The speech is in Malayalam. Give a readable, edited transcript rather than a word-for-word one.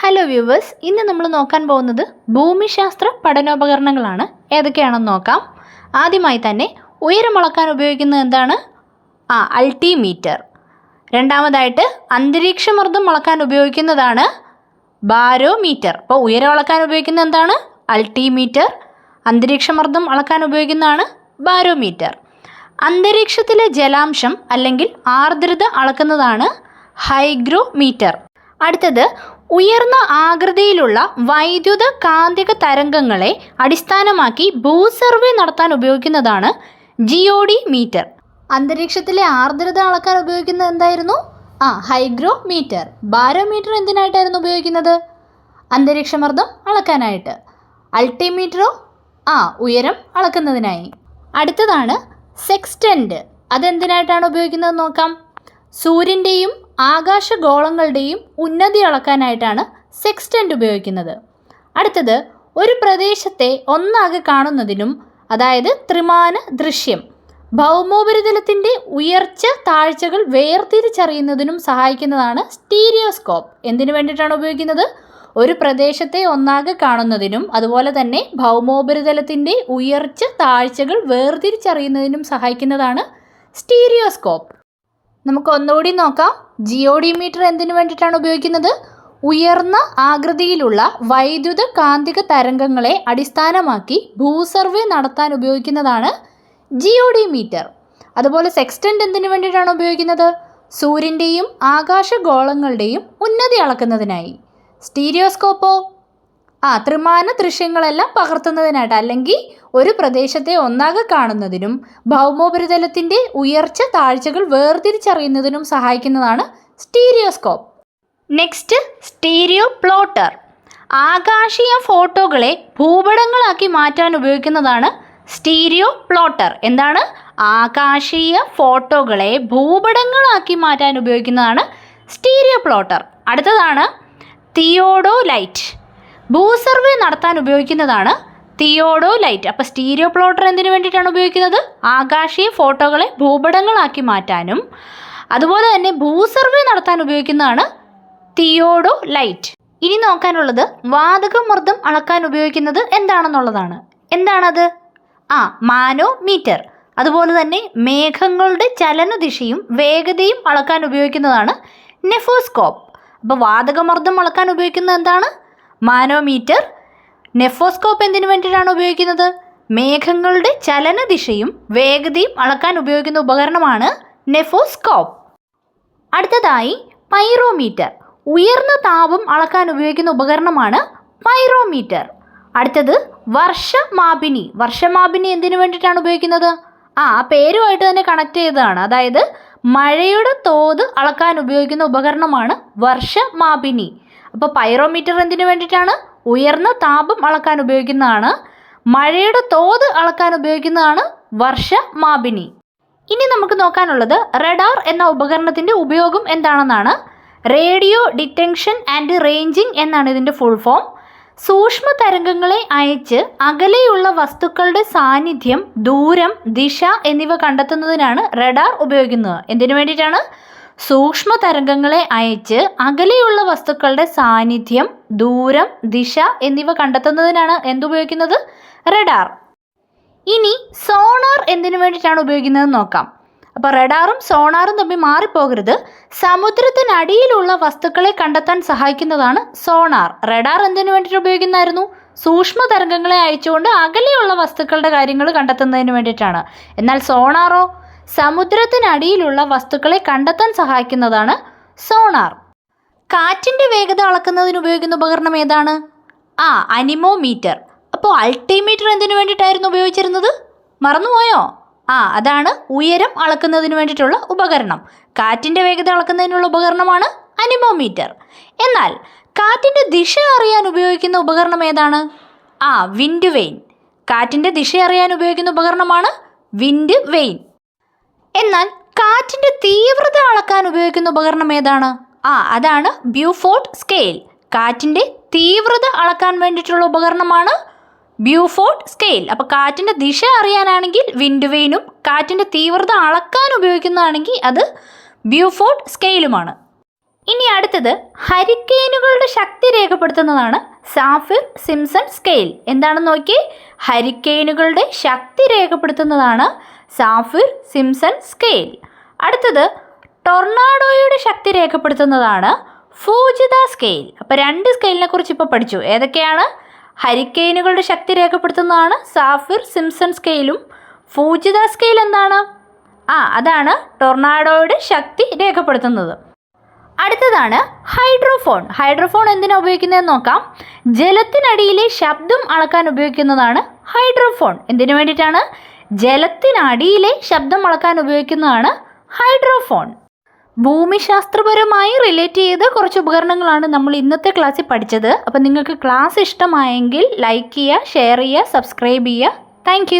ഹലോ വ്യൂവേഴ്സ്, ഇന്ന് നമ്മൾ നോക്കാൻ പോകുന്നത് ഭൂമിശാസ്ത്ര പഠനോപകരണങ്ങളാണ്. ഏതൊക്കെയാണെന്ന് നോക്കാം. ആദ്യമായി തന്നെ ഉയരം അളക്കാൻ ഉപയോഗിക്കുന്നത് എന്താണ്? അൾട്ടിമീറ്റർ. രണ്ടാമതായിട്ട് അന്തരീക്ഷമർദ്ദം അളക്കാൻ ഉപയോഗിക്കുന്നതാണ് ബാരോമീറ്റർ. അപ്പോൾ ഉയരം അളക്കാൻ ഉപയോഗിക്കുന്നത് എന്താണ്? അൾട്ടിമീറ്റർ. അന്തരീക്ഷമർദ്ദം അളക്കാൻ ഉപയോഗിക്കുന്നതാണ് ബാരോമീറ്റർ. അന്തരീക്ഷത്തിലെ ജലാംശം അല്ലെങ്കിൽ ആർദ്രത അളക്കുന്നതാണ് ഹൈഗ്രോമീറ്റർ. അടുത്തത് ഉയർന്ന ആകൃതിയിലുള്ള വൈദ്യുത കാന്തിക തരംഗങ്ങളെ അടിസ്ഥാനമാക്കി ഭൂസർവേ നടത്താൻ ഉപയോഗിക്കുന്നതാണ് ജിയോഡിമീറ്റർ. അന്തരീക്ഷത്തിലെ ആർദ്രത അളക്കാൻ ഉപയോഗിക്കുന്നത് എന്തായിരുന്നു? ഹൈഗ്രോമീറ്റർ. ബാരോമീറ്റർ എന്തിനായിട്ടായിരുന്നു ഉപയോഗിക്കുന്നത്? അന്തരീക്ഷമർദ്ദം അളക്കാനായിട്ട്. അൾട്ടിമീറ്ററോ ഉയരം അളക്കുന്നതിനായി. അടുത്തതാണ് സെക്സ്റ്റന്റ്. അതെന്തിനായിട്ടാണ് ഉപയോഗിക്കുന്നത് നോക്കാം. സൂര്യൻ്റെയും ആകാശഗോളങ്ങളുടെയും ഉന്നതി അളക്കാനായിട്ടാണ് സെക്സ്റ്റന്റ് ഉപയോഗിക്കുന്നത്. അടുത്തത് ഒരു പ്രദേശത്തെ ഒന്നാകെ കാണുന്നതിനും, അതായത് ത്രിമാന ദൃശ്യം, ഭൗമോപരിതലത്തിൻ്റെ ഉയർച്ച താഴ്ചകൾ വേർതിരിച്ചറിയുന്നതിനും സഹായിക്കുന്നതാണ് സ്റ്റീരിയോസ്കോപ്പ്. എന്തിനു വേണ്ടിയിട്ടാണ് ഉപയോഗിക്കുന്നത്? ഒരു പ്രദേശത്തെ ഒന്നാകെ കാണുന്നതിനും അതുപോലെ തന്നെ ഭൗമോപരിതലത്തിൻ്റെ ഉയർച്ച താഴ്ചകൾ വേർതിരിച്ചറിയുന്നതിനും സഹായിക്കുന്നതാണ് സ്റ്റീരിയോസ്കോപ്പ്. നമുക്ക് ഒന്നുകൂടി നോക്കാം. ജിയോഡിമീറ്റർ എന്തിനു വേണ്ടിയിട്ടാണ് ഉപയോഗിക്കുന്നത്? ഉയർന്ന ആകൃതിയിലുള്ള വൈദ്യുത കാന്തിക തരംഗങ്ങളെ അടിസ്ഥാനമാക്കി ഭൂസർവേ നടത്താൻ ഉപയോഗിക്കുന്നതാണ് ജിയോഡിമീറ്റർ. അതുപോലെ സെക്സ്റ്റന്റ് എന്തിനു വേണ്ടിയിട്ടാണ് ഉപയോഗിക്കുന്നത്? സൂര്യൻ്റെയും ആകാശഗോളങ്ങളുടെയും ഉന്നതി അളക്കുന്നതിനായി. സ്റ്റീരിയോസ്കോപ്പോ ത്രിമാന ദൃശ്യങ്ങളെല്ലാം പകർത്തുന്നതിനായിട്ട്, അല്ലെങ്കിൽ ഒരു പ്രദേശത്തെ ഒന്നാകെ കാണുന്നതിനും ഭൗമോപരിതലത്തിൻ്റെ ഉയർച്ച താഴ്ചകൾ വേർതിരിച്ചറിയുന്നതിനും സഹായിക്കുന്നതാണ് സ്റ്റീരിയോസ്കോപ്പ്. Next, stereo plotter. ആകാശീയ ഫോട്ടോകളെ ഭൂപടങ്ങളാക്കി മാറ്റാൻ ഉപയോഗിക്കുന്നതാണ് സ്റ്റീരിയോ പ്ലോട്ടർ. എന്താണ്? ആകാശീയ ഫോട്ടോകളെ ഭൂപടങ്ങളാക്കി മാറ്റാൻ ഉപയോഗിക്കുന്നതാണ് സ്റ്റീരിയോ പ്ലോട്ടർ. അടുത്തതാണ് തിയോഡോലൈറ്റ്. ഭൂസർവേ നടത്താൻ ഉപയോഗിക്കുന്നതാണ് തിയോഡോലൈറ്റ്. അപ്പോൾ സ്റ്റീരിയോ പ്ലോട്ടർ എന്തിനു വേണ്ടിയിട്ടാണ് ഉപയോഗിക്കുന്നത്? ആകാശീയ ഫോട്ടോകളെ ഭൂപടങ്ങളാക്കി മാറ്റാനും അതുപോലെ തന്നെ ഭൂസർവേ നടത്താൻ ഉപയോഗിക്കുന്നതാണ് തിയോഡോലൈറ്റ്. ഇനി നോക്കാനുള്ളത് വാതകമർദ്ദം അളക്കാൻ ഉപയോഗിക്കുന്നത് എന്താണെന്നുള്ളതാണ്. എന്താണത്? മാനോമീറ്റർ. അതുപോലെ തന്നെ മേഘങ്ങളുടെ ചലനദിശയും വേഗതയും അളക്കാൻ ഉപയോഗിക്കുന്നതാണ് നെഫോസ്കോപ്പ്. അപ്പോൾ വാതകമർദ്ദം അളക്കാൻ ഉപയോഗിക്കുന്നത് എന്താണ്? മാനോമീറ്റർ. നെഫോസ്കോപ്പ് എന്തിനു വേണ്ടിയിട്ടാണ് ഉപയോഗിക്കുന്നത്? മേഘങ്ങളുടെ ചലനദിശയും വേഗതയും അളക്കാൻ ഉപയോഗിക്കുന്ന ഉപകരണമാണ് നെഫോസ്കോപ്പ്. അടുത്തതായി പൈറോമീറ്റർ. ഉയർന്ന താപം അളക്കാൻ ഉപയോഗിക്കുന്ന ഉപകരണമാണ് പൈറോമീറ്റർ. അടുത്തത് വർഷമാപിനി. വർഷമാപിനി എന്തിനു വേണ്ടിയിട്ടാണ് ഉപയോഗിക്കുന്നത്? പേരുമായിട്ട് തന്നെ കണക്ട് ചെയ്തതാണ്. അതായത് മഴയുടെ തോത് അളക്കാൻ ഉപയോഗിക്കുന്ന ഉപകരണമാണ് വർഷമാപിനി. അപ്പോൾ പൈറോമീറ്റർ എന്തിനു വേണ്ടിയിട്ടാണ്? ഉയർന്ന താപം അളക്കാൻ ഉപയോഗിക്കുന്നതാണ്. മഴയുടെ തോത് അളക്കാൻ ഉപയോഗിക്കുന്നതാണ് വർഷമാപിനി. ഇനി നമുക്ക് നോക്കാനുള്ളത് റഡാർ എന്ന ഉപകരണത്തിൻ്റെ ഉപയോഗം എന്താണെന്നാണ്. റേഡിയോ ഡിറ്റക്ഷൻ ആൻഡ് റേഞ്ചിങ് എന്നാണ് ഇതിൻ്റെ ഫുൾ ഫോം. സൂക്ഷ്മ തരംഗങ്ങളെ അയച്ച് അകലെയുള്ള വസ്തുക്കളുടെ സാന്നിധ്യം, ദൂരം, ദിശ എന്നിവ കണ്ടെത്തുന്നതിനാണ് റഡാർ ഉപയോഗിക്കുന്നത്. എന്തിനു വേണ്ടിയിട്ടാണ്? സൂക്ഷ്മ തരംഗങ്ങളെ അയച്ച് അകലെയുള്ള വസ്തുക്കളുടെ സാന്നിധ്യം, ദൂരം, ദിശ എന്നിവ കണ്ടെത്തുന്നതിനാണ് എന്തുപയോഗിക്കുന്നത്? റഡാർ. ഇനി സോണാർ എന്തിനു വേണ്ടിയിട്ടാണ് ഉപയോഗിക്കുന്നത് നോക്കാം. അപ്പോൾ റഡാറും സോണാറും തമ്മിൽ മാറിപ്പോകരുത്. സമുദ്രത്തിനടിയിലുള്ള വസ്തുക്കളെ കണ്ടെത്താൻ സഹായിക്കുന്നതാണ് സോണാർ. റഡാർ എന്തിനു വേണ്ടിയിട്ട് ഉപയോഗിക്കുന്നതായിരുന്നു? സൂക്ഷ്മ തരംഗങ്ങളെ അയച്ചുകൊണ്ട് അകലെയുള്ള വസ്തുക്കളുടെ കാര്യങ്ങൾ കണ്ടെത്തുന്നതിന് വേണ്ടിയിട്ടാണ്. എന്നാൽ സോണാറോ സമുദ്രത്തിനടിയിലുള്ള വസ്തുക്കളെ കണ്ടെത്താൻ സഹായിക്കുന്നതാണ് സോണാർ. കാറ്റിൻ്റെ വേഗത അളക്കുന്നതിന് ഉപയോഗിക്കുന്ന ഉപകരണം ഏതാണ്? അനിമോമീറ്റർ. അപ്പോൾ അൾട്ടിമീറ്റർ എന്തിനു വേണ്ടിയിട്ടായിരുന്നു ഉപയോഗിച്ചിരുന്നത്? മറന്നുപോയോ? അതാണ് ഉയരം അളക്കുന്നതിന് വേണ്ടിയിട്ടുള്ള ഉപകരണം. കാറ്റിൻ്റെ വേഗത അളക്കുന്നതിനുള്ള ഉപകരണമാണ് അനിമോമീറ്റർ. എന്നാൽ കാറ്റിൻ്റെ ദിശ അറിയാൻ ഉപയോഗിക്കുന്ന ഉപകരണം ഏതാണ്? Wind vane. കാറ്റിൻ്റെ ദിശ അറിയാൻ ഉപയോഗിക്കുന്ന ഉപകരണമാണ് വിൻഡ് വെയിൻ. എന്നാൽ കാറ്റിൻ്റെ തീവ്രത അളക്കാൻ ഉപയോഗിക്കുന്ന ഉപകരണം ഏതാണ്? അതാണ് ബ്യൂഫോർട്ട് സ്കെയിൽ. കാറ്റിൻ്റെ തീവ്രത അളക്കാൻ വേണ്ടിയിട്ടുള്ള ഉപകരണമാണ് ബ്യൂഫോർട്ട് സ്കെയിൽ. അപ്പോൾ കാറ്റിൻ്റെ ദിശ അറിയാനാണെങ്കിൽ വിൻഡ് വെയിനും കാറ്റിൻ്റെ തീവ്രത അളക്കാൻ ഉപയോഗിക്കുന്നതാണെങ്കിൽ അത് ബ്യൂഫോർട്ട് സ്കെയിലുമാണ്. ഇനി അടുത്തത് ഹരിക്കെയിനുകളുടെ ശക്തി രേഖപ്പെടുത്തുന്നതാണ് സാഫിർ സിംപ്സൺ സ്കെയിൽ. എന്താണെന്ന് നോക്കിയേ, ഹരിക്കെയിനുകളുടെ ശക്തി രേഖപ്പെടുത്തുന്നതാണ് സാഫിർ സിംപ്സൺ സ്കെയിൽ. അടുത്തത് ടൊർണാഡോയുടെ ശക്തി രേഖപ്പെടുത്തുന്നതാണ് ഫൂജിത സ്കെയിൽ. അപ്പോൾ 2 സ്കെയിലിനെ കുറിച്ച് ഇപ്പോൾ പഠിച്ചു. ഏതൊക്കെയാണ്? ഹരിക്കെയിനുകളുടെ ശക്തി രേഖപ്പെടുത്തുന്നതാണ് സാഫിർ സിംപ്സൺ സ്കെയിലും ഫൂജിത സ്കെയിൽ എന്താണ്? അതാണ് ടൊർണാഡോയുടെ ശക്തി രേഖപ്പെടുത്തുന്നത്. അടുത്തതാണ് ഹൈഡ്രോഫോൺ. ഹൈഡ്രോഫോൺ എന്തിനാണ് ഉപയോഗിക്കുന്നതെന്ന് നോക്കാം. ജലത്തിനടിയിലെ ശബ്ദം അളക്കാൻ ഉപയോഗിക്കുന്നതാണ് ഹൈഡ്രോഫോൺ. എന്തിനു വേണ്ടിയിട്ടാണ്? ജലത്തിനടിയിലെ ശബ്ദം അളക്കാൻ ഉപയോഗിക്കുന്നതാണ് ഹൈഡ്രോഫോൺ. ഭൂമിശാസ്ത്രപരമായി റിലേറ്റ് ചെയ്ത് കുറച്ച് ഉപകരണങ്ങളാണ് നമ്മൾ ഇന്നത്തെ ക്ലാസ്സിൽ പഠിച്ചത്. അപ്പോൾ നിങ്ങൾക്ക് ക്ലാസ് ഇഷ്ടമായെങ്കിൽ ലൈക്ക് ചെയ്യുക, ഷെയർ ചെയ്യുക, സബ്സ്ക്രൈബ് ചെയ്യുക. താങ്ക്